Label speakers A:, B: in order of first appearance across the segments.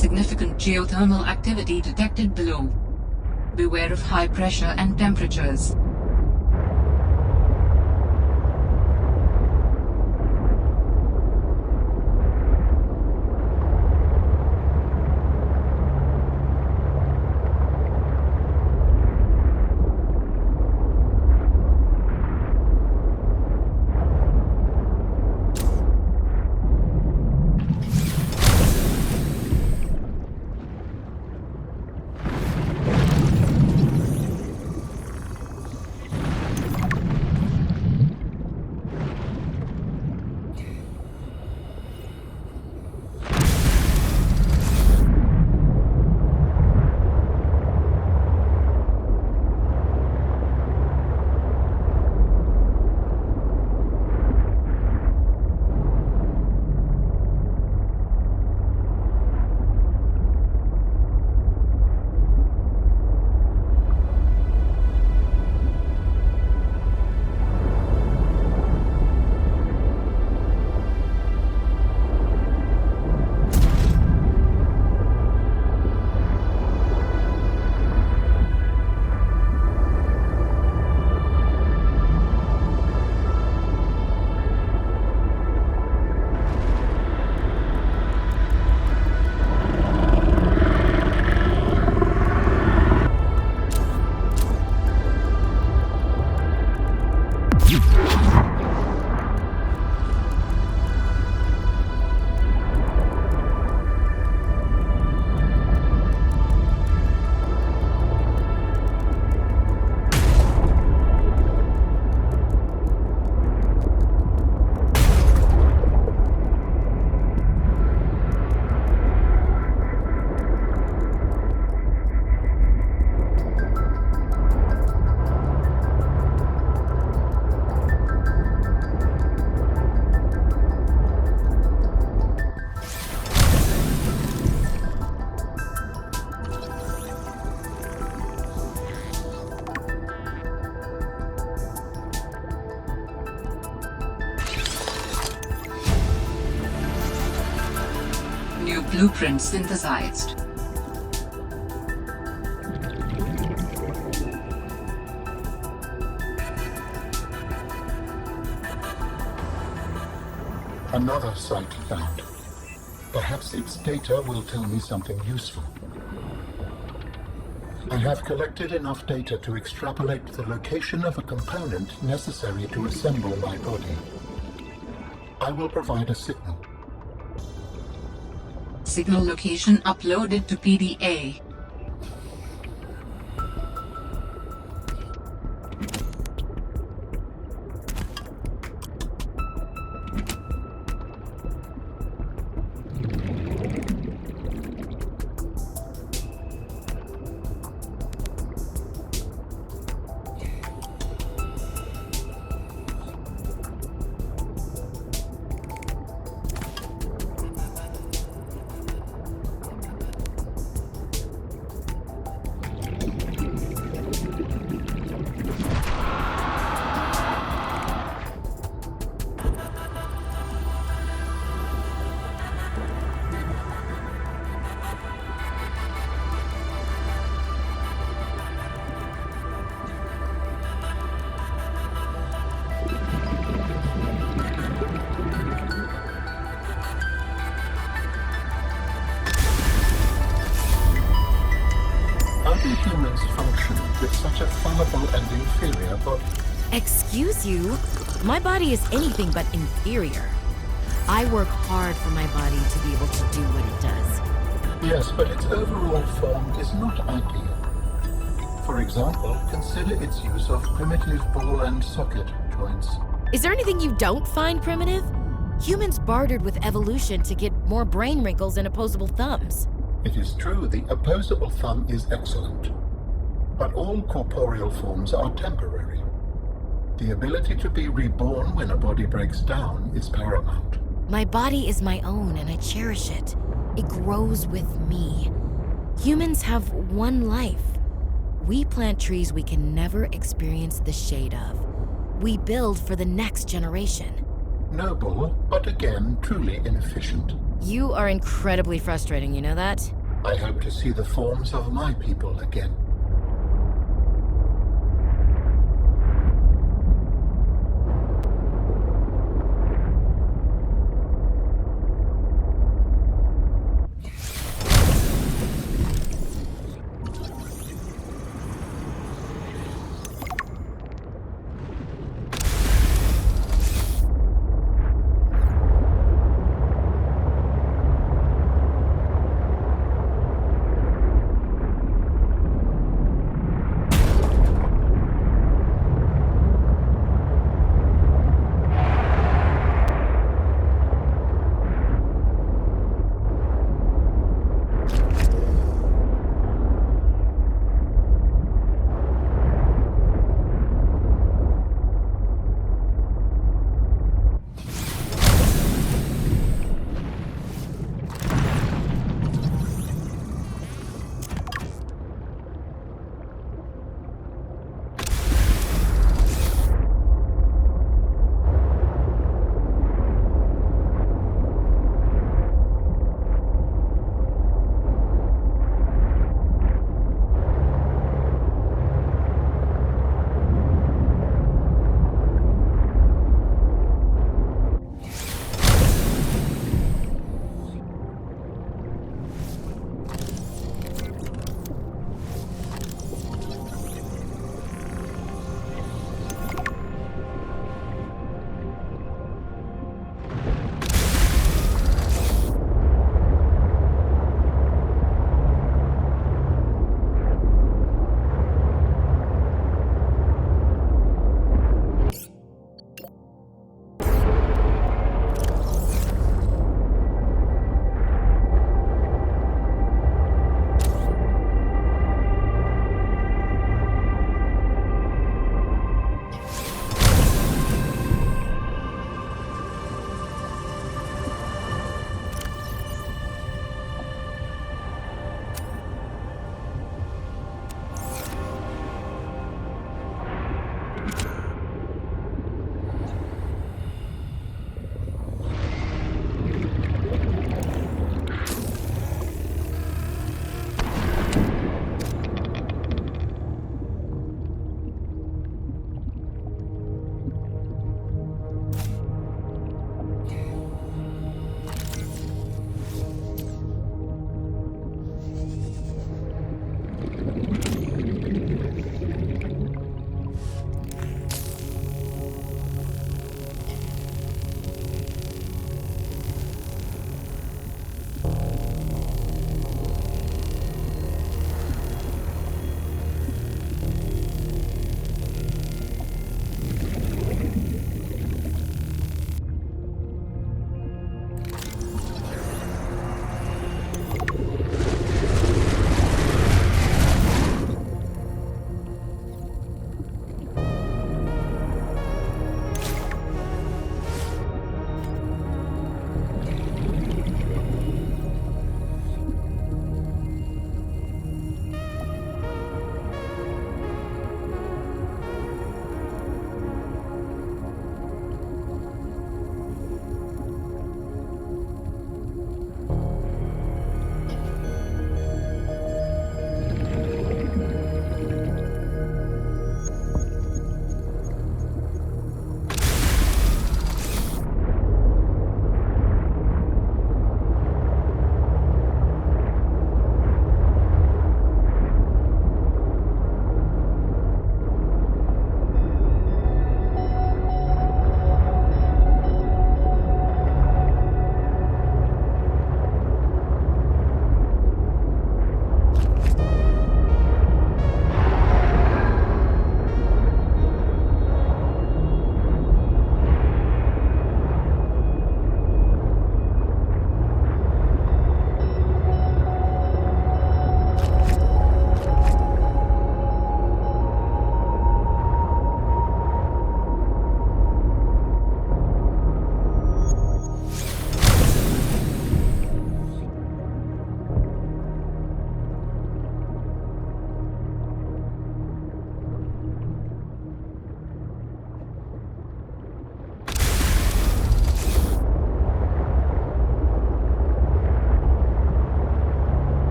A: Significant geothermal activity detected below. Beware of high pressure and temperatures. Blueprint synthesized.
B: Another site found. Perhaps its data will tell me something useful. I have collected enough data to extrapolate the location of a component necessary to assemble my body. I will provide a signal.
A: Signal location uploaded to PDA.
B: How do humans function with such a fallible and inferior body?
C: Excuse you? My body is anything but inferior. I work hard for my body to be able to do what it does.
B: Yes, but its overall form is not ideal. For example, consider its use of primitive ball and socket joints.
C: Is there anything you don't find primitive? Humans bartered with evolution to get more brain wrinkles and opposable thumbs.
B: It is true the opposable thumb is excellent, but all corporeal forms are temporary. The ability to be reborn when a body breaks down is paramount.
C: My body is my own and I cherish it. It grows with me. Humans have one life. We plant trees we can never experience the shade of. We build for the next generation.
B: Noble, but again, truly inefficient.
C: You are incredibly frustrating, you know that?
B: I hope to see the forms of my people again.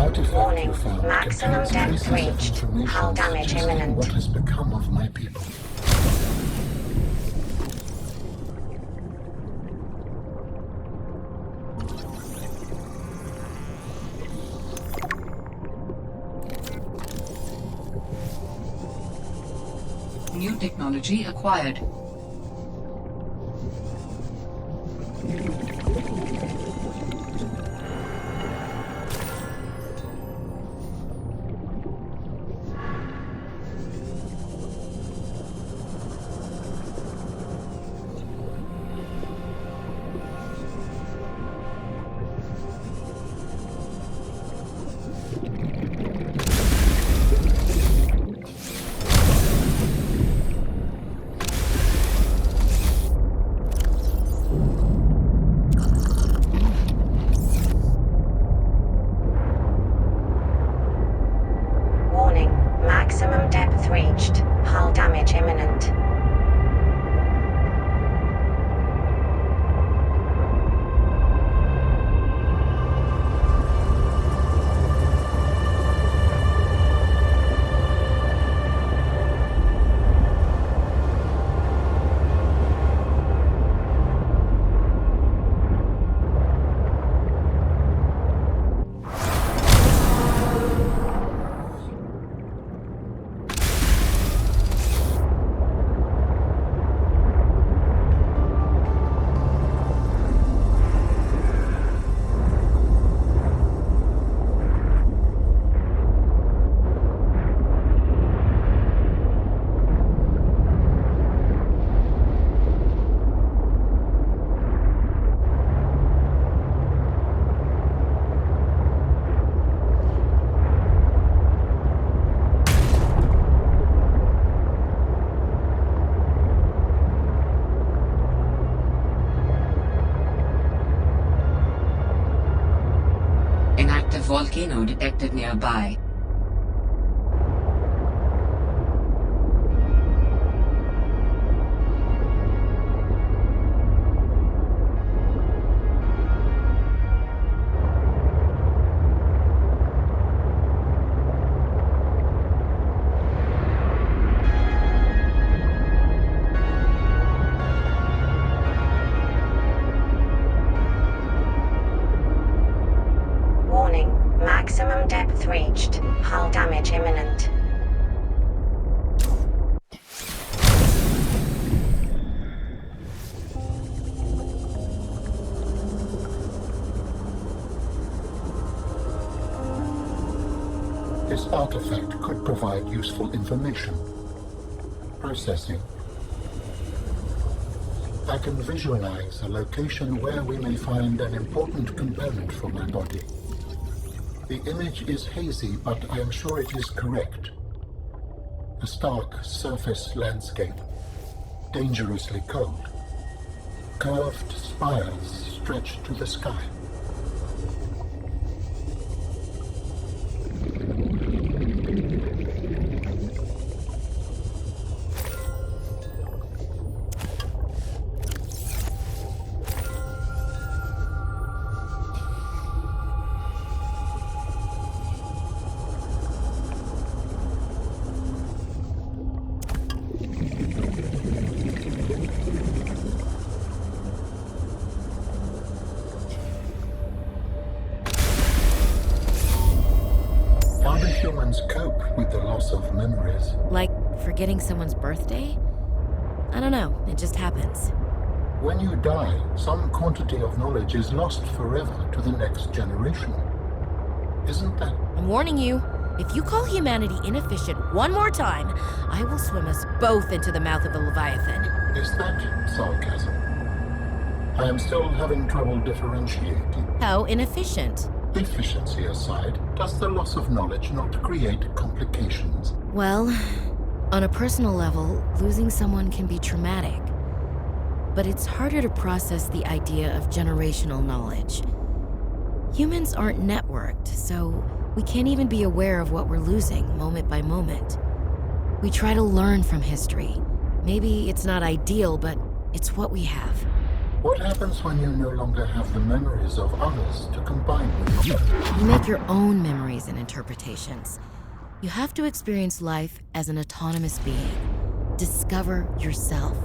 B: artifact you found
D: maximum
B: contains
D: depth
B: traces of
D: reached.
B: information
D: Hull damage
B: suggesting
D: imminent.
B: what has become of my people.
A: New technology acquired.
D: Warning, maximum depth reached. Hull damage imminent.
A: An active volcano detected nearby.
D: Warning, maximum depth reached. Hull damage imminent.
B: This artifact could provide useful information. Processing. I can visualize a location where we may find an important component for my body. The image is hazy, but I am sure it is correct. A stark surface landscape, dangerously cold. Curved spires stretch to the sky. How do humans cope with the loss of memories?
C: Like forgetting someone's birthday? I don't know, it just happens.
B: When you die, some quantity of knowledge is lost forever to the next generation. Isn't that?
C: I'm warning you, if you call humanity inefficient one more time, I will swim us both into the mouth of the Leviathan.
B: Is that sarcasm? I am still having trouble differentiating.
C: How inefficient?
B: Efficiency aside, does the loss of knowledge not create complications?
C: Well, on a personal level, losing someone can be traumatic. But it's harder to process the idea of generational knowledge. Humans aren't networked, so we can't even be aware of what we're losing moment by moment. We try to learn from history. Maybe it's not ideal, but it's what we have.
B: What happens when you no longer have the memories of others to combine with your own?
C: You make your own memories and interpretations. You have to experience life as an autonomous being. Discover yourself.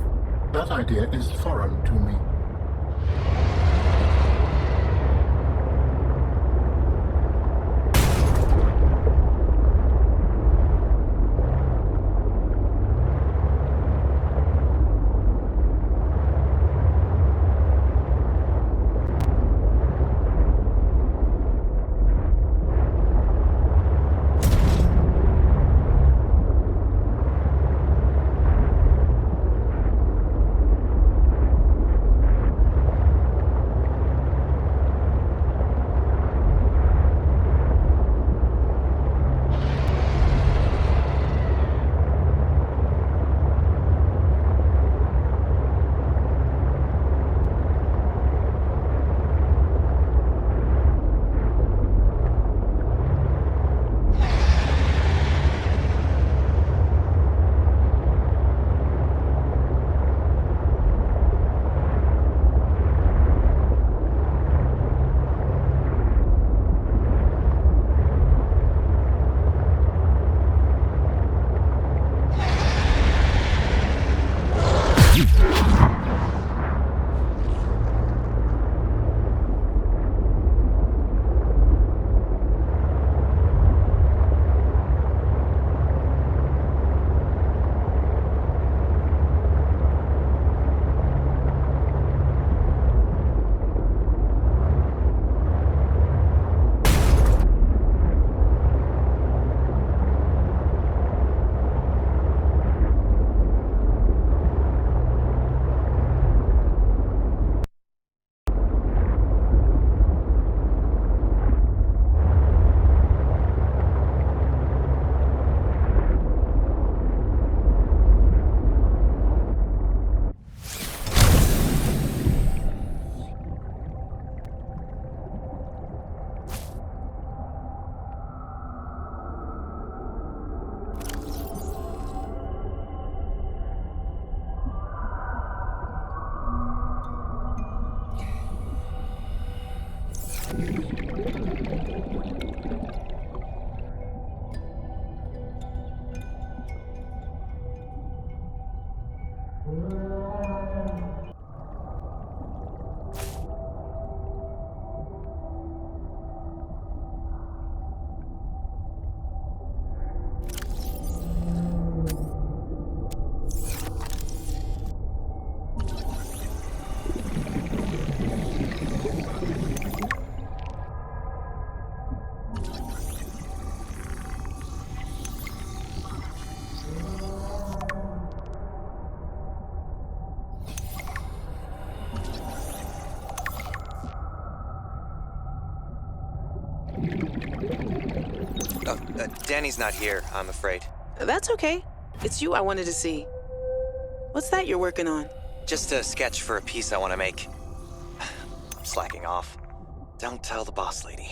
B: That idea is foreign to me.
E: Danny's not here, I'm afraid.
F: That's okay. It's you I wanted to see. What's that you're working on?
E: Just a sketch for a piece I want to make. I'm slacking off. Don't tell the boss lady.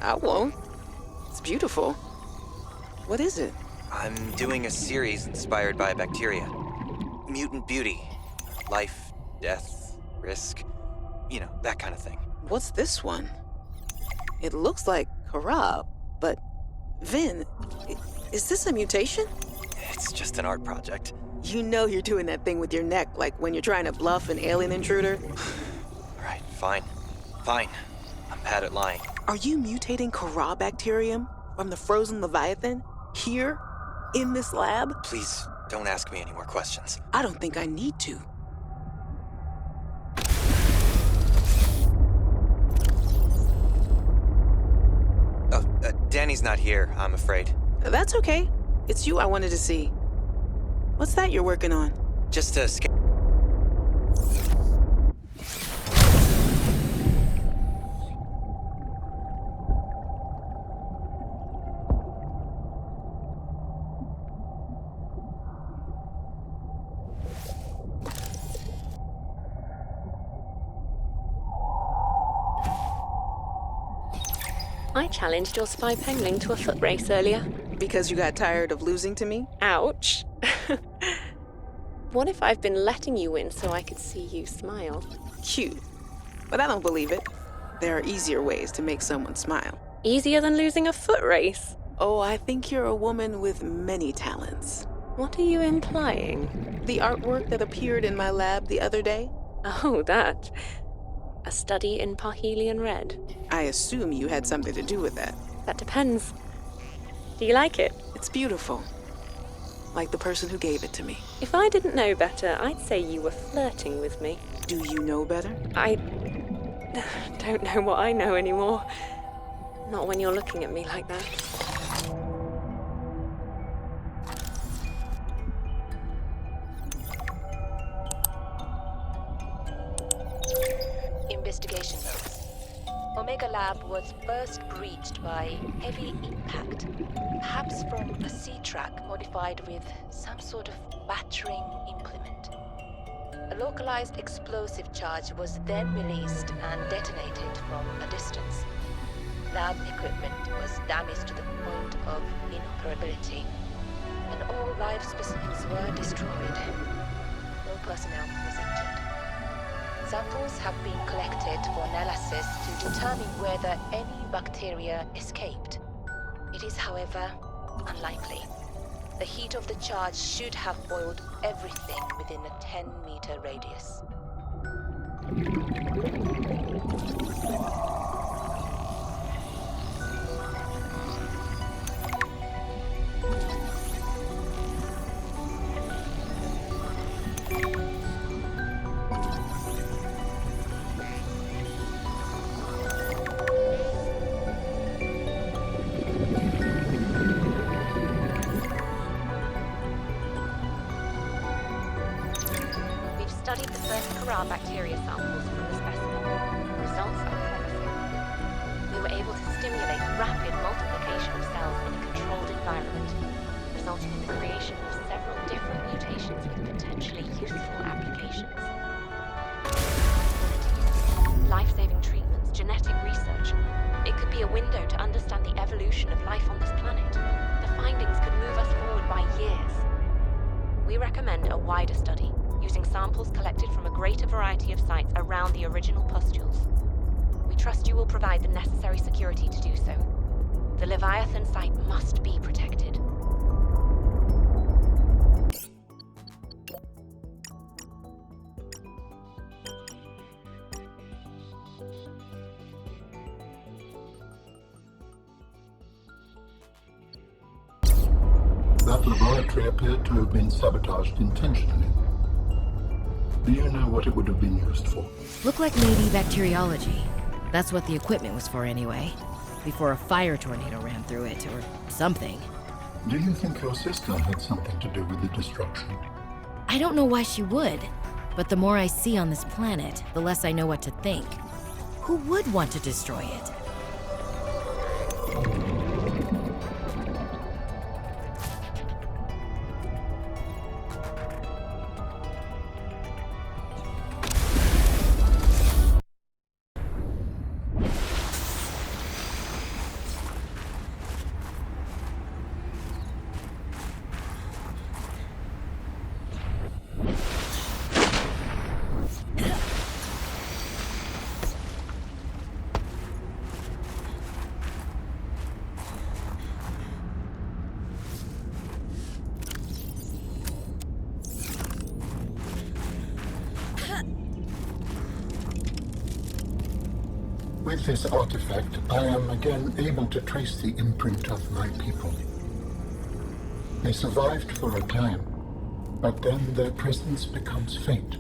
F: I won't. It's beautiful. What is it?
E: I'm doing a series inspired by a bacteria. Mutant beauty. Life, death, risk. You know, that kind of thing.
F: What's this one? It looks like Karab, but Vin, is this a mutation?
E: It's just an art project.
F: You know you're doing that thing with your neck, like when you're trying to bluff an alien intruder.
E: Right, fine. Fine. I'm bad at lying.
F: Are you mutating Karab bacterium from the frozen Leviathan here in this lab?
E: Please, don't ask me any more questions.
F: I don't think I need to.
E: Danny's not here, I'm afraid.
F: That's okay. It's you I wanted to see. What's that you're working on?
E: Just a sketch.
G: I challenged your spy pengling to a foot race earlier.
F: Because you got tired of losing to me?
G: Ouch. What if I've been letting you in so I could see you smile?
F: Cute. But I don't believe it. There are easier ways to make someone smile.
G: Easier than losing a foot race?
F: Oh, I think you're a woman with many talents.
G: What are you implying?
F: The artwork that appeared in my lab the other day?
G: Oh, that. A study in Parhelion Red.
F: I assume you had something to do with that.
G: That depends. Do you like it?
F: It's beautiful. Like the person who gave it to me.
G: If I didn't know better, I'd say you were flirting with me.
F: Do you know better?
G: I don't know what I know anymore. Not when you're looking at me like that.
H: Investigation notes. Omega Lab was first breached by heavy impact, perhaps from a sea track modified with some sort of battering implement. A localized explosive charge was then released and detonated from a distance. Lab equipment was damaged to the point of inoperability, and all live specimens were destroyed. No personnel was injured. Samples have been collected for analysis to determine whether any bacteria escaped. It is, however, unlikely. The heat of the charge should have boiled everything within a 10-meter radius.
I: Studied the first Corral bacteria samples from the specimen. Results are promising. We were able to stimulate rapid multiplication of cells in a controlled environment, resulting in the creation of several different mutations with potentially useful applications. Life-saving treatments, genetic research. It could be a window to understand the evolution of life on this planet. The findings could move us forward by years. We recommend a wider study, using samples collected from a greater variety of sites around the original pustules. We trust you will provide the necessary security to do so. The Leviathan site must be protected.
B: That laboratory appeared to have been sabotaged intentionally. Do you know what it would have been used for?
C: Looked like maybe bacteriology. That's what the equipment was for anyway. Before a fire tornado ran through it, or something.
B: Do you think your sister had something to do with the destruction?
C: I don't know why she would, but the more I see on this planet, the less I know what to think. Who would want to destroy it?
B: With this artifact, I am again able to trace the imprint of my people. They survived for a time, but then their presence becomes faint.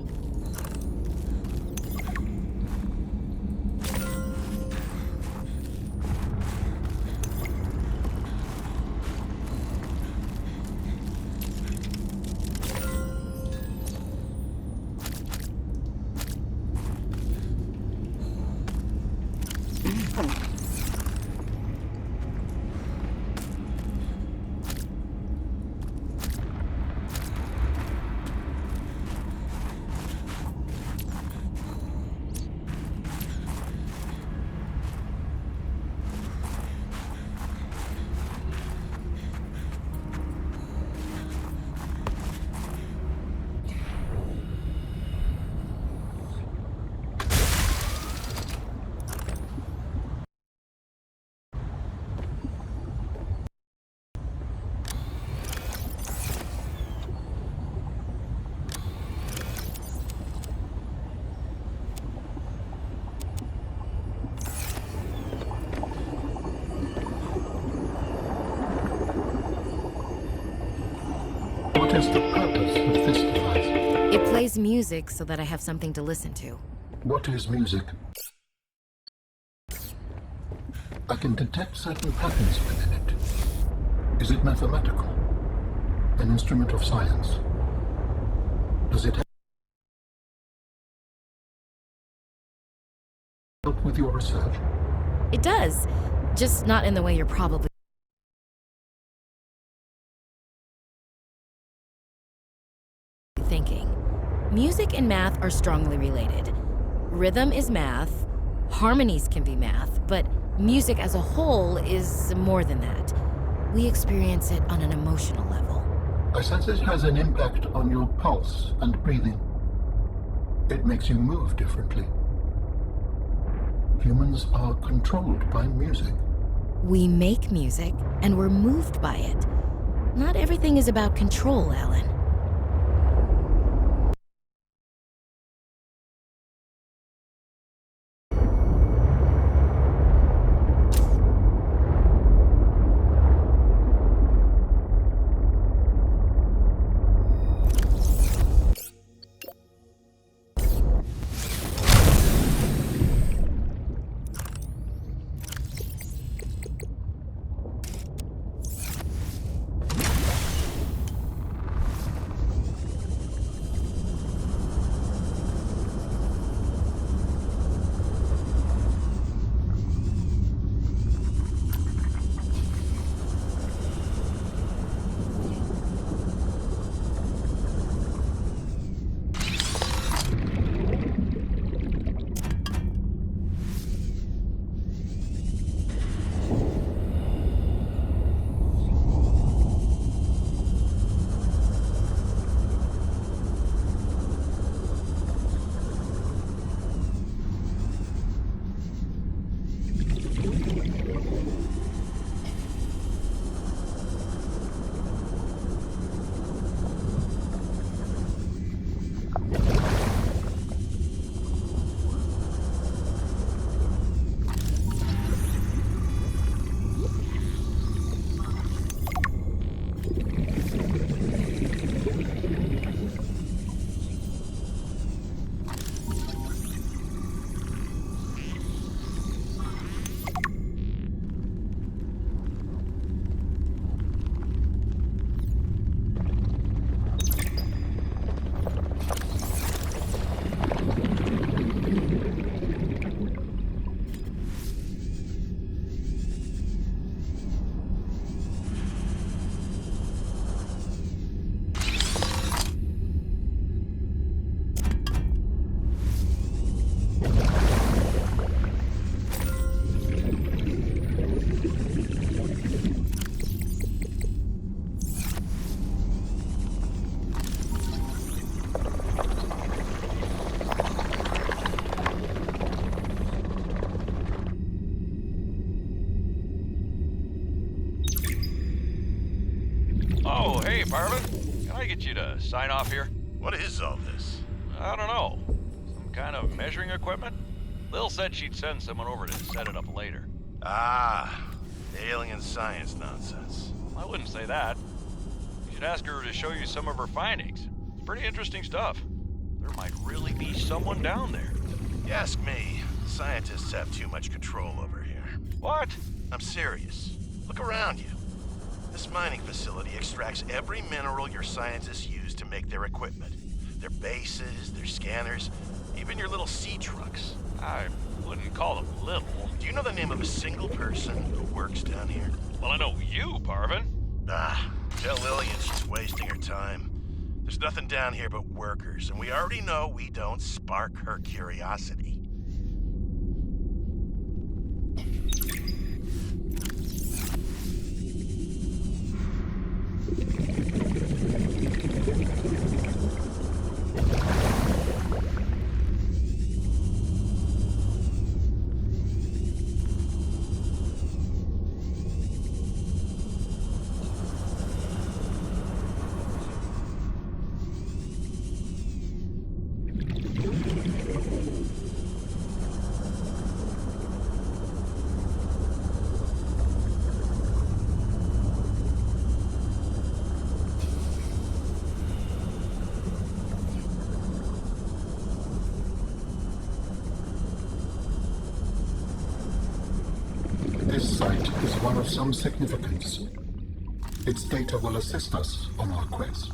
B: is the purpose of this device?
C: It plays music so that I have something to listen to.
B: What is music? I can detect certain patterns within it. Is it mathematical? An instrument of science? Does it help with your research?
C: It does, just not in the way you're probably thinking. Music and math are strongly related. Rhythm is math, harmonies can be math, but music as a whole is more than that. We experience it on an emotional level.
B: I sense it has an impact on your pulse and breathing. It makes you move differently. Humans are controlled by music.
C: We make music, and we're moved by it. Not everything is about control, Alan.
J: Oh, hey, Parvin. Can I get you to sign off here?
K: What is all this?
J: I don't know. Some kind of measuring equipment? Lil said she'd send someone over to set it up later.
K: Ah, alien science nonsense.
J: I wouldn't say that. You should ask her to show you some of her findings. It's pretty interesting stuff. There might really be someone down there.
K: You ask me, scientists have too much control over here.
J: What?
K: I'm serious. Look around you. This mining facility extracts every mineral your scientists use to make their equipment. Their bases, their scanners, even your little sea trucks.
J: I wouldn't call them little.
K: Do you know the name of a single person who works down here?
J: Well, I know you, Parvin.
K: Ah, tell Lillian she's wasting her time. There's nothing down here but workers, and we already know we don't spark her curiosity.
B: This site is one of some significance. Its data will assist us on our quest.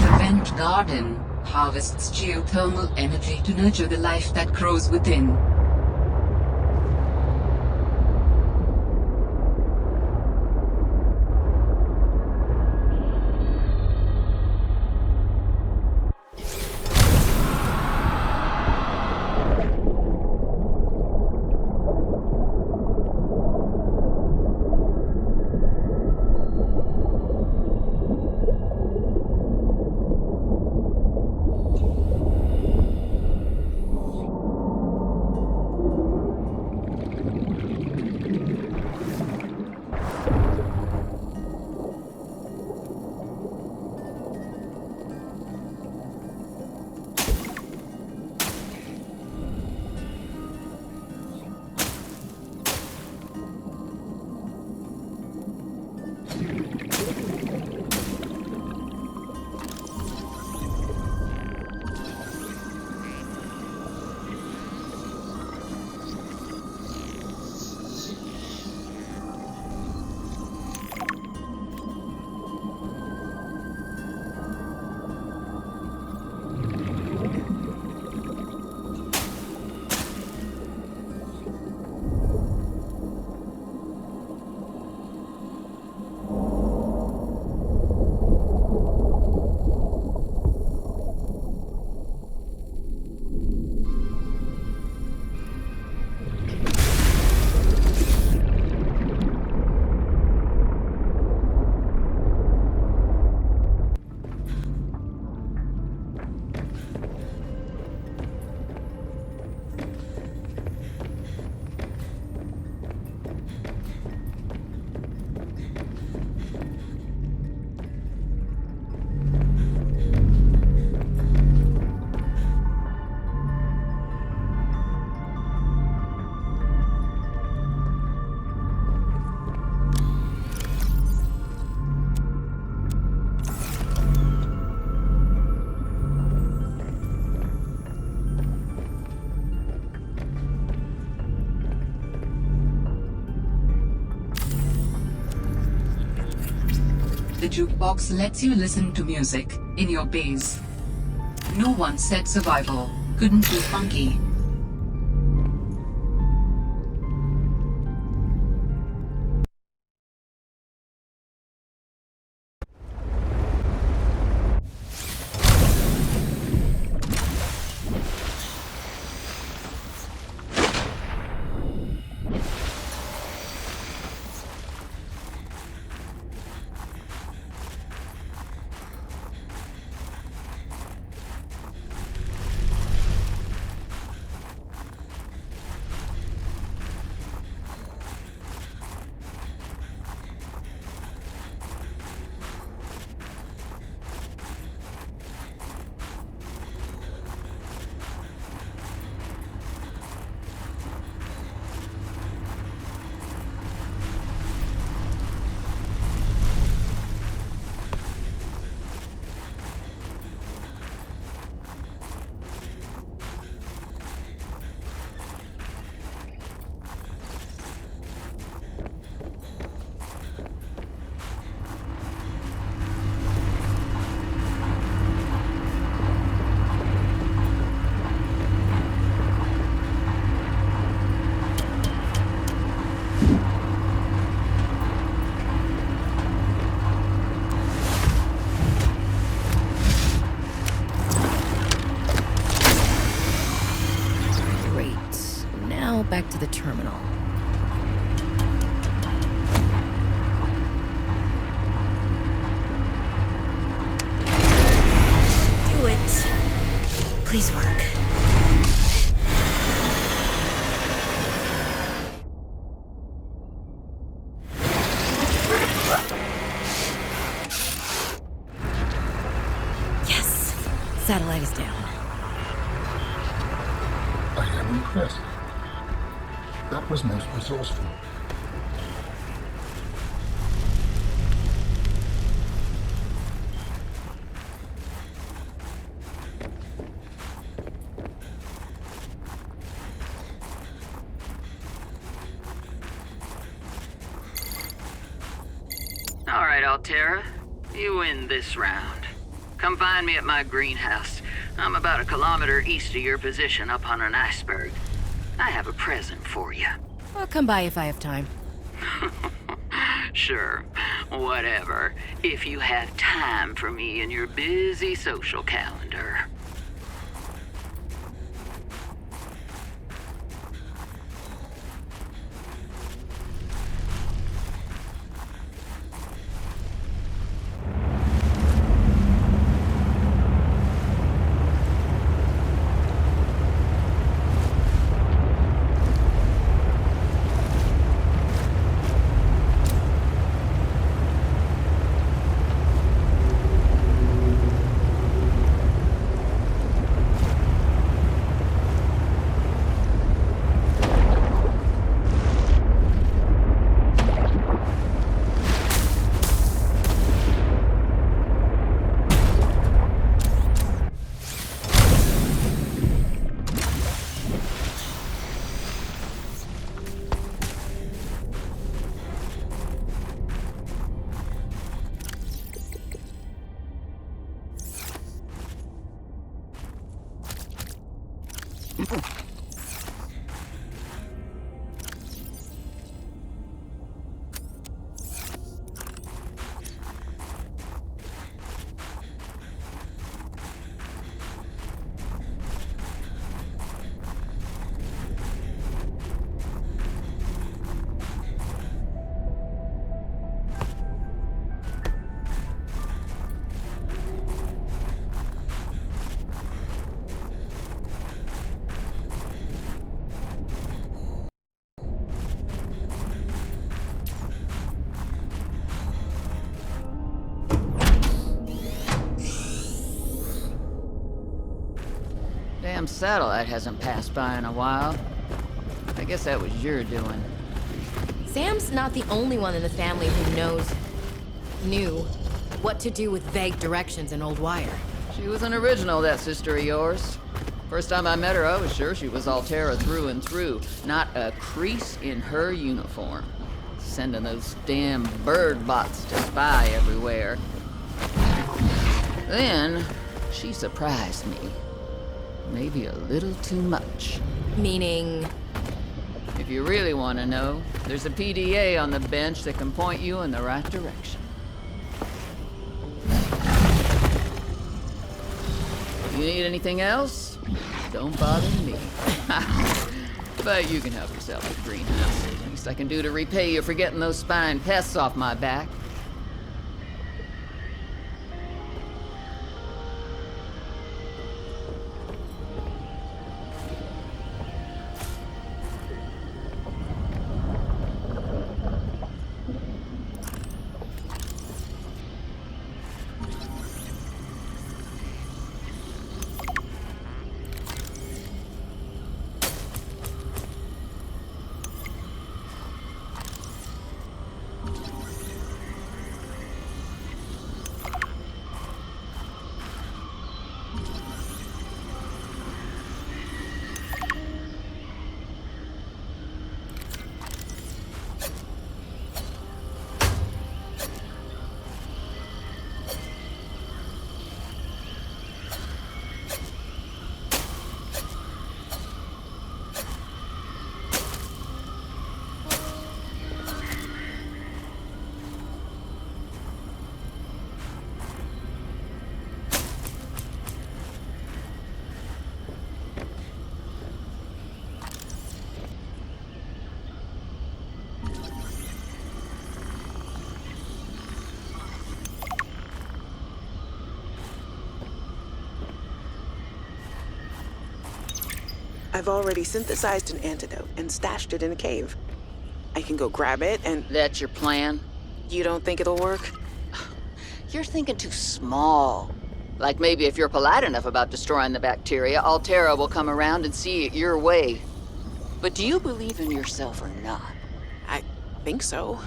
A: The vent garden harvests geothermal energy to nurture the life that grows within. The jukebox lets you listen to music in your base. No one said survival couldn't be funky.
C: Now back to the terminal. Do it. Please work. Yes! Satellite is down.
B: I am impressed. That was most resourceful.
L: All right, Altera. You win this round. Come find me at my greenhouse. I'm about a kilometer east of your position up on an iceberg. I have a present for you.
C: I'll come by if I have time.
L: Sure, whatever. If you have time for me in your busy social calendar. Damn satellite hasn't passed by in a while. I guess that was your doing.
C: Sam's not the only one in the family who knew what to do with vague directions in old wire.
L: She was an original, that sister of yours. First time I met her, I was sure she was Altera through and through. Not a crease in her uniform. Sending those damn bird bots to spy everywhere. Then, she surprised me. Maybe a little too much.
C: Meaning?
L: If you really want to know, there's a PDA on the bench that can point you in the right direction. You need anything else? Don't bother me. But you can help yourself at the greenhouse. Least I can do to repay you for getting those spine pests off my back.
F: I've already synthesized an antidote and stashed it in a cave. I can go grab it and...
L: That's your plan?
F: You don't think it'll work?
L: You're thinking too small. Like maybe if you're polite enough about destroying the bacteria, Alterra will come around and see it your way. But do you believe in yourself or not?
F: I think so.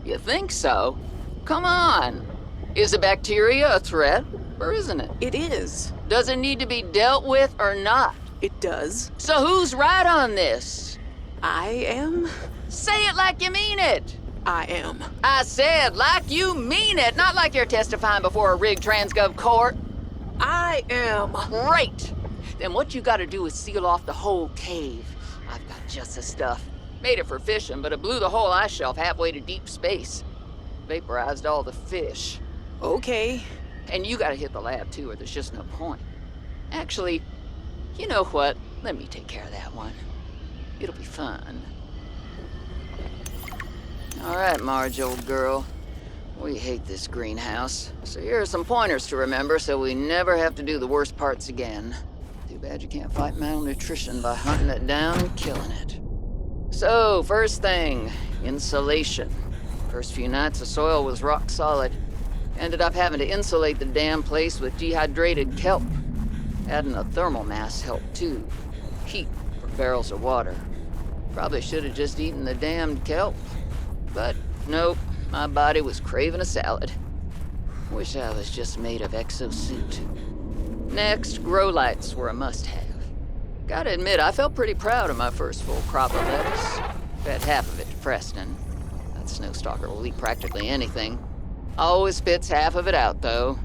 L: You think so? Come on. Is the bacteria a threat, or isn't it?
F: It is.
L: Does it need to be dealt with or not?
F: It does.
L: So who's right on this?
F: I am.
L: Say it like you mean it.
F: I am.
L: I said like you mean it, not like you're testifying before a rigged transgov court.
F: I am.
L: Great. Then what you gotta do is seal off the whole cave. I've got just the stuff. Made it for fishing, but it blew the whole ice shelf halfway to deep space. Vaporized all the fish.
F: Okay.
L: And you gotta hit the lab too, or there's just no point. Actually, you know what? Let me take care of that one. It'll be fun. All right, Marge, old girl. We hate this greenhouse. So here are some pointers to remember so we never have to do the worst parts again. Too bad you can't fight malnutrition by hunting it down and killing it. So, first thing, insulation. First few nights, the soil was rock solid. Ended up having to insulate the damn place with dehydrated kelp. Adding a thermal mass helped too. Heat for barrels of water. Probably should have just eaten the damned kelp. But nope, my body was craving a salad. Wish I was just made of exosuit. Next, grow lights were a must-have. Gotta admit, I felt pretty proud of my first full crop of lettuce. Fed half of it to Preston. That snowstalker will eat practically anything. Always spits half of it out, though.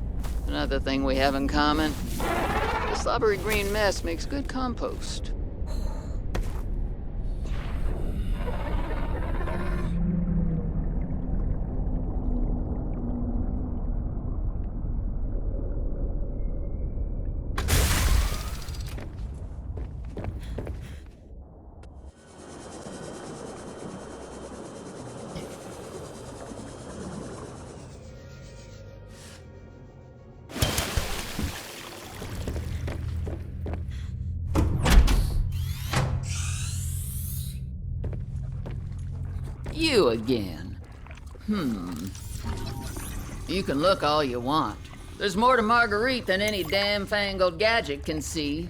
L: Another thing we have in common. The slobbery green mess makes good compost. You again. You can look all you want. There's more to Marguerite than any damn fangled gadget can see.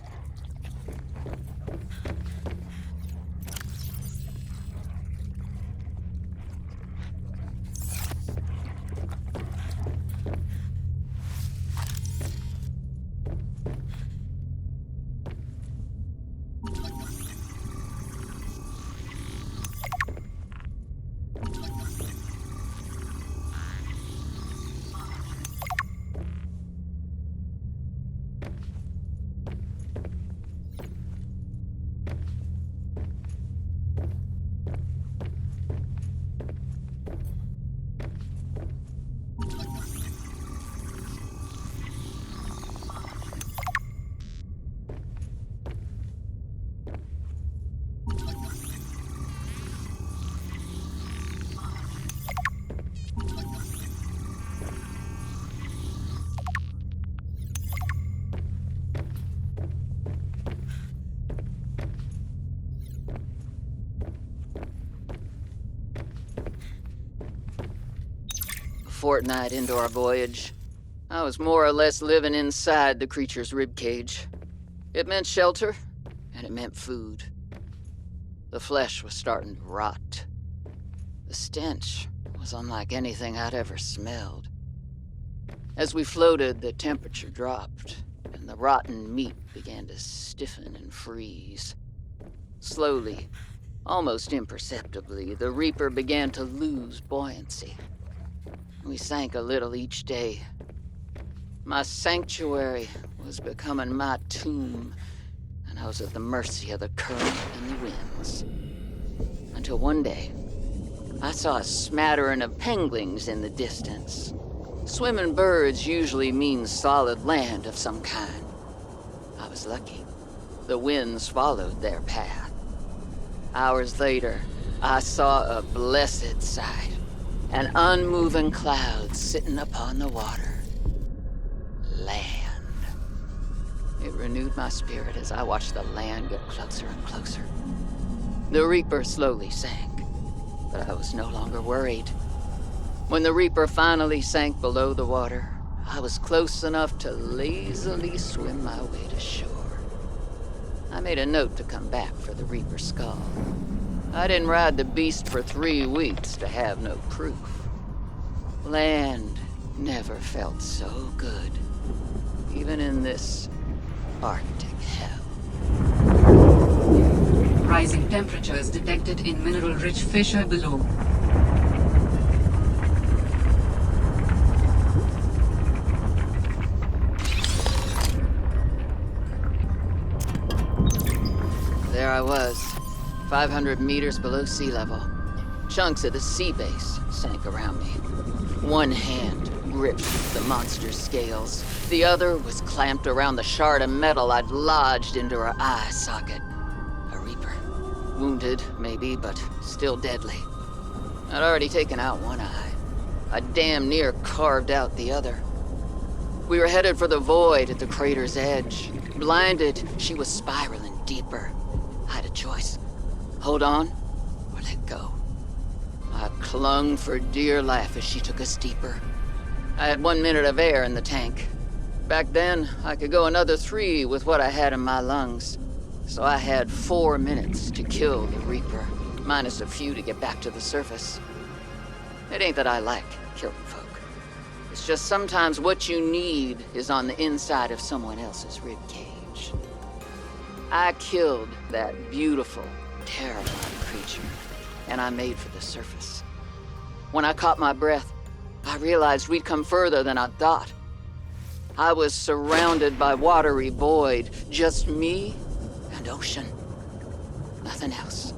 L: Fortnight into our voyage, I was more or less living inside the creature's ribcage. It meant shelter, and it meant food. The flesh was starting to rot. The stench was unlike anything I'd ever smelled. As we floated, the temperature dropped, and the rotten meat began to stiffen and freeze. Slowly, almost imperceptibly, the Reaper began to lose buoyancy. We sank a little each day. My sanctuary was becoming my tomb, and I was at the mercy of the current and the winds. Until one day, I saw a smattering of penguins in the distance. Swimming birds usually mean solid land of some kind. I was lucky. The winds followed their path. Hours later, I saw a blessed sight. An unmoving cloud sitting upon the water. Land. It renewed my spirit as I watched the land get closer and closer. The Reaper slowly sank, but I was no longer worried. When the Reaper finally sank below the water, I was close enough to lazily swim my way to shore. I made a note to come back for the Reaper skull. I didn't ride the beast for 3 weeks to have no proof. Land never felt so good, even in this Arctic hell.
A: Rising temperatures detected in mineral-rich fissure below.
L: There I was, 500 meters below sea level. Chunks of the sea base sank around me. One hand gripped the monster's scales. The other was clamped around the shard of metal I'd lodged into her eye socket. A Reaper. Wounded, maybe, but still deadly. I'd already taken out one eye. I damn near carved out the other. We were headed for the void at the crater's edge. Blinded, she was spiraling deeper. I had a choice. Hold on, or let go. I clung for dear life as she took us deeper. I had 1 minute of air in the tank. Back then, I could go another 3 with what I had in my lungs. So I had 4 minutes to kill the Reaper, minus a few to get back to the surface. It ain't that I like killing folk. It's just sometimes what you need is on the inside of someone else's ribcage. I killed that beautiful, terrifying creature, and I made for the surface. When I caught my breath, I realized we'd come further than I thought. I was surrounded by watery void, just me and ocean. Nothing else.